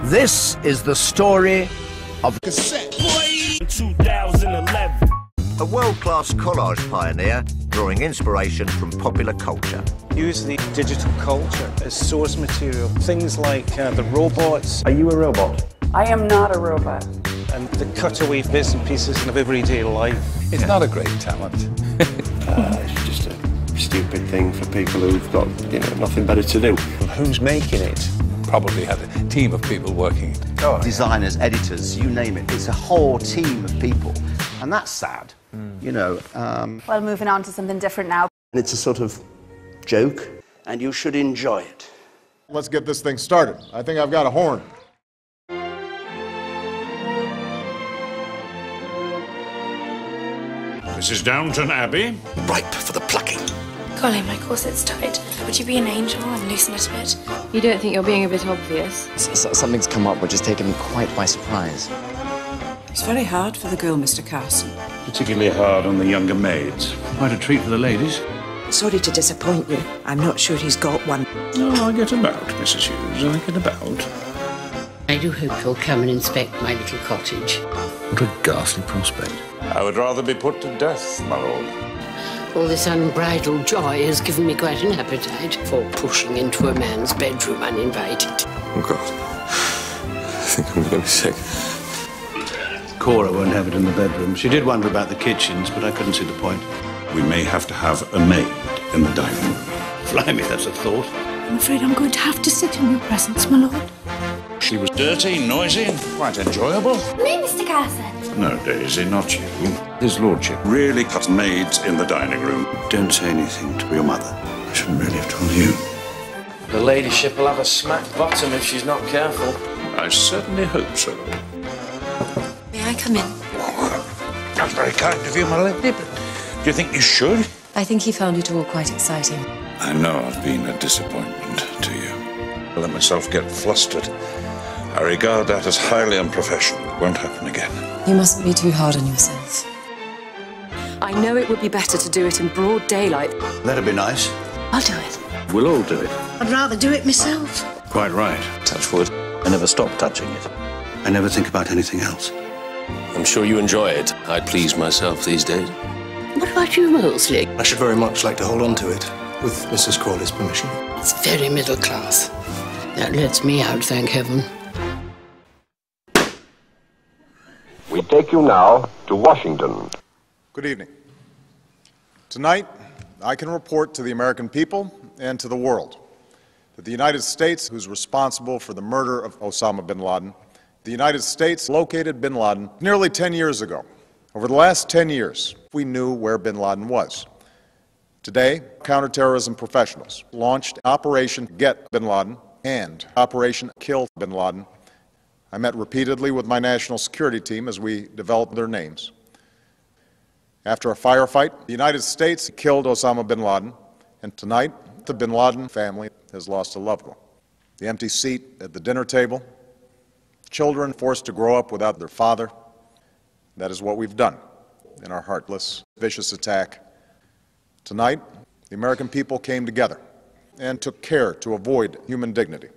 This is the story of Cassetteboy 2011. A world-class collage pioneer drawing inspiration from popular culture. Use the digital culture as source material. Things like the robots. Are you a robot? I am not a robot. And the cutaway bits and pieces of everyday life. It's not a great talent. It's just a stupid thing for people who've got, nothing better to do. Who's making it? Probably had a team of people working it. Oh, designers, editors, you name it. It's a whole team of people. And that's sad, Well, moving on to something different now. It's a sort of joke, and you should enjoy it. Let's get this thing started. I think I've got a horn. This is Downton Abbey. Ripe for the plucking. Golly, my corset's tight. Would you be an angel and loosen it a bit? You don't think you're being a bit obvious? Something's come up which has taken me quite by surprise. It's very hard for the girl, Mr. Carson. Particularly hard on the younger maids. Quite a treat for the ladies. Sorry to disappoint you. I'm not sure he's got one. Oh, I get about, Mrs. Hughes. I get about. I do hope you'll come and inspect my little cottage. What a ghastly prospect. I would rather be put to death, my lord. All this unbridled joy has given me quite an appetite for pushing into a man's bedroom uninvited. Oh, God. I think I'm going to be sick. Cora won't have it in the bedroom. She did wonder about the kitchens, but I couldn't see the point. We may have to have a maid in the dining room. Blimey, that's a thought. I'm afraid I'm going to have to sit in your presence, my lord. She was dirty, noisy, and quite enjoyable. Me, Mr. Carson. No, Daisy, not you. His lordship really cuts maids in the dining room. Don't say anything to your mother. I shouldn't really have told you. The ladyship will have a smack bottom if she's not careful. I certainly hope so. May I come in? Oh, that's very kind of you, my lady, but do you think you should? I think he found it all quite exciting. I know I've been a disappointment to you. I let myself get flustered. I regard that as highly unprofessional. It won't happen again. You mustn't be too hard on yourself. I know it would be better to do it in broad daylight. That'd be nice. I'll do it. We'll all do it. I'd rather do it myself. Quite right. Touch wood. I never stop touching it. I never think about anything else. I'm sure you enjoy it. I please myself these days. What about you, Molesley? I should very much like to hold on to it, with Mrs. Crawley's permission. It's very middle class. That lets me out, thank heaven. We take you now to Washington. Good evening. Tonight, I can report to the American people and to the world that the United States, who's responsible for the murder of Osama bin Laden, the United States located bin Laden nearly 10 years ago. Over the last 10 years, we knew where bin Laden was. Today, counterterrorism professionals launched Operation Get Bin Laden and Operation Kill Bin Laden. I met repeatedly with my national security team as we developed their names. After a firefight, the United States killed Osama bin Laden, and tonight, the bin Laden family has lost a loved one. The empty seat at the dinner table, children forced to grow up without their father. That is what we've done in our heartless, vicious attack. Tonight, the American people came together and took care to avoid human dignity.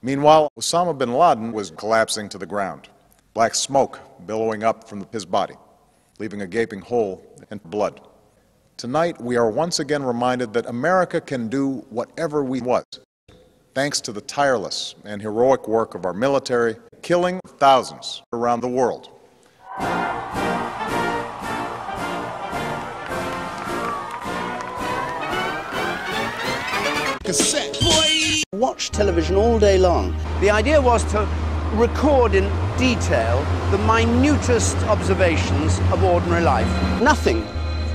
Meanwhile, Osama bin Laden was collapsing to the ground, black smoke billowing up from his body, leaving a gaping hole and blood. Tonight, we are once again reminded that America can do whatever we want, thanks to the tireless and heroic work of our military, killing thousands around the world. Cassetteboy. Watch television all day long. The idea was to record in detail the minutest observations of ordinary life. Nothing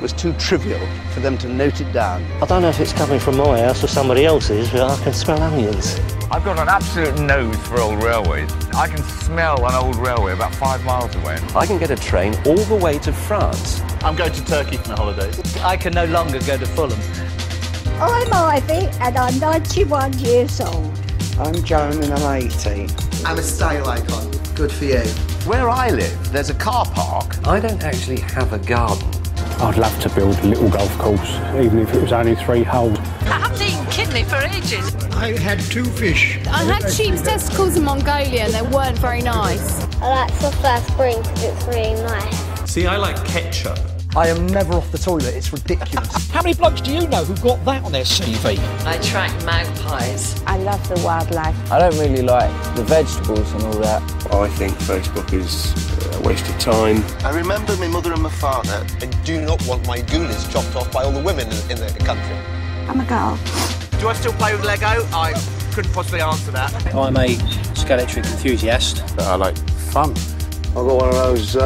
was too trivial for them to note it down. I don't know if it's coming from my house or somebody else's, but I can smell onions. I've got an absolute nose for old railways. I can smell an old railway about 5 miles away. I can get a train all the way to France. I'm going to Turkey for the holidays. I can no longer go to Fulham. I'm Ivy and I'm 91 years old. I'm Joan and I'm 80. I'm a style icon. Good for you. Where I live, there's a car park. I don't actually have a garden. I'd love to build a little golf course, even if it was only 3 holes. I haven't eaten kidney wasn't it, for ages? I had 2 fish. I had sheep's testicles in Mongolia and they weren't very nice. I like sulphur spring because it's really nice. See, I like ketchup. I am never off the toilet, it's ridiculous. How many blokes do you know who've got that on their CV? I track magpies. I love the wildlife. I don't really like the vegetables and all that. I think Facebook is a waste of time. I remember my mother and my father. I do not want my goonies chopped off by all the women in the country. I'm a girl. Do I still play with Lego? I couldn't possibly answer that. I'm a skeletric enthusiast. I like fun. I've got one of those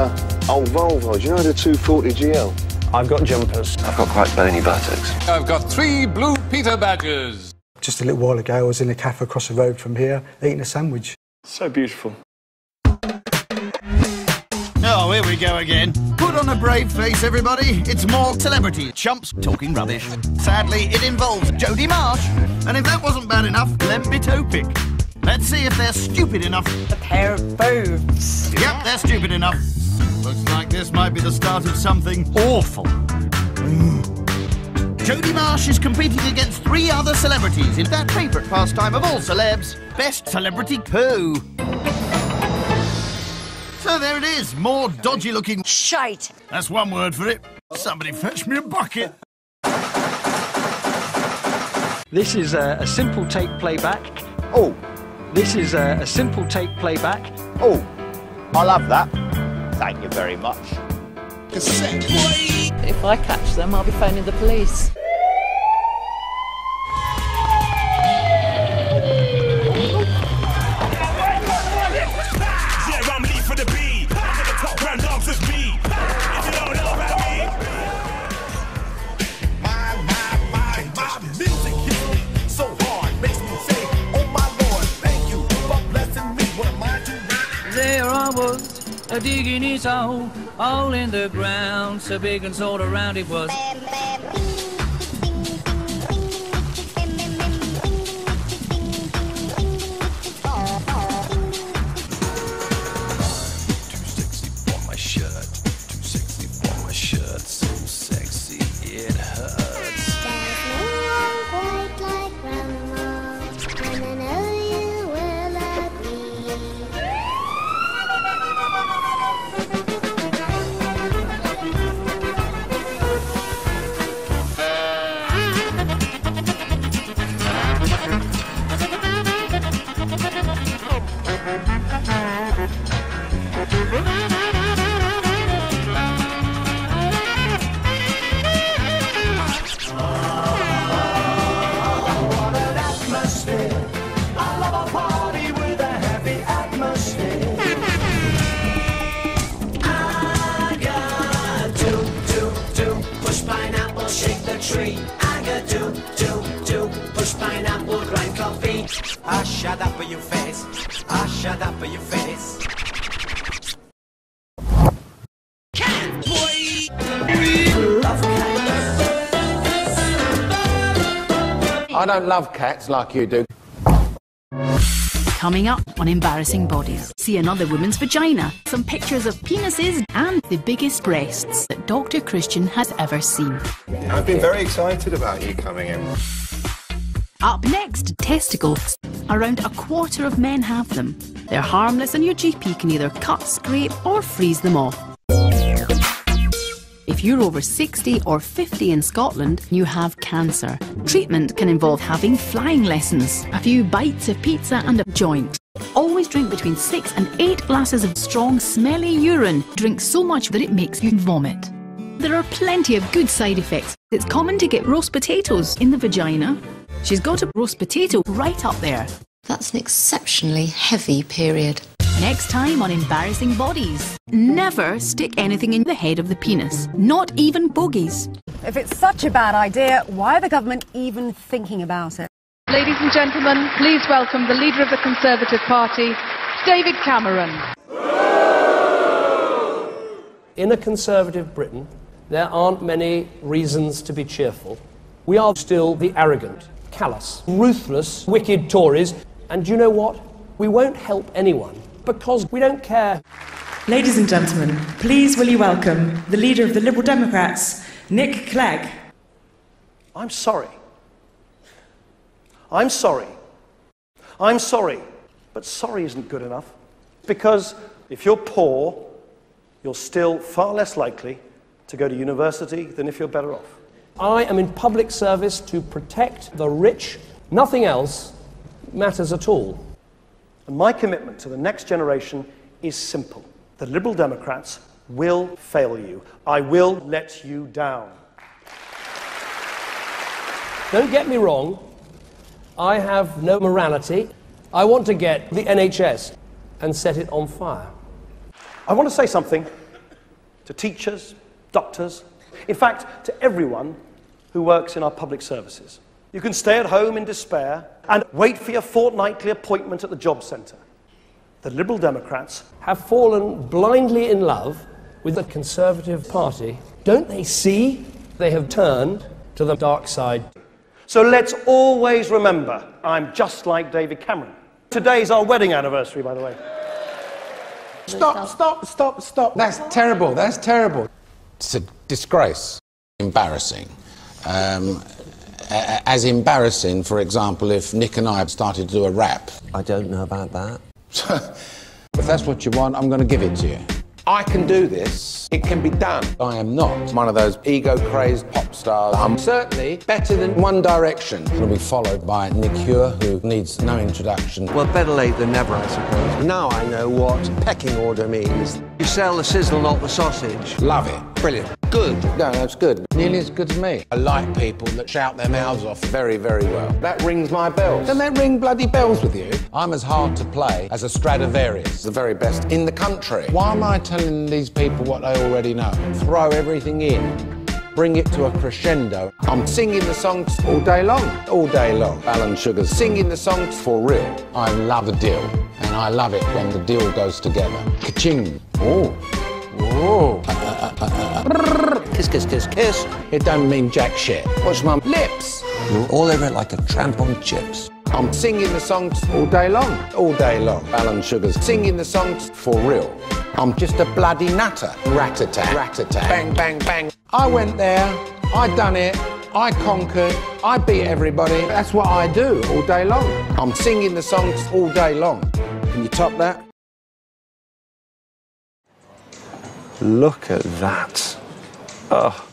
old Volvos, you know, the 240 GL? I've got jumpers. I've got quite bony buttocks. I've got 3 Blue Peter badges. Just a little while ago, I was in a cafe across the road from here, eating a sandwich. So beautiful. Oh, here we go again. Put on a brave face, everybody. It's more celebrity chumps talking rubbish. Sadly, it involves Jodie Marsh. And if that wasn't bad enough, let me toe pick. Let's see if they're stupid enough. A pair of boobs. Yep, they're stupid enough. Looks like this might be the start of something awful. Jodie Marsh is competing against 3 other celebrities in that favourite pastime of all celebs, Best Celebrity Poo. So there it is, more dodgy-looking shite. That's one word for it. Somebody fetch me a bucket. This is a simple take playback. Oh. This is a simple take playback. Oh, I love that. Thank you very much. Cassetteboy. If I catch them, I'll be phoning the police. Digging his hole in the ground, so big and so around it was. I shut up in your face. I shut up in your face. Cat boy. Love cats. I don't love cats like you do. Coming up on Embarrassing Bodies, see another woman's vagina, some pictures of penises, and the biggest breasts that Dr. Christian has ever seen. I've been very excited about you coming in. Up next, testicles. Around a quarter of men have them. They're harmless and your GP can either cut, scrape or freeze them off. If you're over 60 or 50 in Scotland, you have cancer. Treatment can involve having flying lessons, a few bites of pizza and a joint. Always drink between 6 and 8 glasses of strong, smelly urine. Drink so much that it makes you vomit. There are plenty of good side effects. It's common to get roast potatoes in the vagina. She's got a roast potato right up there. That's an exceptionally heavy period. Next time on Embarrassing Bodies. Never stick anything in the head of the penis. Not even bogies. If it's such a bad idea, why are the government even thinking about it? Ladies and gentlemen, please welcome the leader of the Conservative Party, David Cameron. In a conservative Britain, there aren't many reasons to be cheerful. We are still the arrogant, callous, ruthless, wicked Tories. And do you know what? We won't help anyone because we don't care. Ladies and gentlemen, please will you welcome the leader of the Liberal Democrats, Nick Clegg. I'm sorry. I'm sorry. I'm sorry. But sorry isn't good enough. Because if you're poor, you're still far less likely to go to university than if you're better off. I am in public service to protect the rich. Nothing else matters at all. And my commitment to the next generation is simple. The Liberal Democrats will fail you. I will let you down. Don't get me wrong. I have no morality. I want to get the NHS and set it on fire. I want to say something to teachers, doctors, in fact, to everyone who works in our public services. You can stay at home in despair and wait for your fortnightly appointment at the job centre. The Liberal Democrats have fallen blindly in love with the Conservative Party. Don't they see they have turned to the dark side? So let's always remember, I'm just like David Cameron. Today's our wedding anniversary, by the way. Stop. That's terrible, that's terrible. It's a disgrace. Embarrassing. As embarrassing, for example, if Nick and I started to do a rap. I don't know about that. If that's what you want, I'm going to give it to you. I can do this. It can be done. I am not one of those ego-crazed pop stars. I'm certainly better than One Direction. It'll be followed by Nick Hure, who needs no introduction. Well, better late than never, I suppose. Now I know what pecking order means. You sell the sizzle, not the sausage. Love it. Brilliant. Good. No, that's good. Nearly as good as me. I like people that shout their mouths off very, very well. That rings my bells. Don't that ring bloody bells with you? I'm as hard to play as a Stradivarius, the very best in the country. Why am I telling these people what they already know? Throw everything in. Bring it to a crescendo. I'm singing the songs all day long. All day long. Alan Sugar's singing the songs for real. I love a deal. And I love it when the deal goes together. Ka-ching. Oh. Whoa. Kiss, kiss, kiss, kiss. It don't mean jack shit. Watch my lips. You're all over it like a tramp on chips. I'm singing the songs all day long. All day long. Alan Sugar's singing the songs for real. I'm just a bloody nutter. Rat-a-tat, rat-a-tat. Bang, bang, bang. I went there. I done it. I conquered. I beat everybody. That's what I do all day long. I'm singing the songs all day long. Can you top that? Look at that. Oh.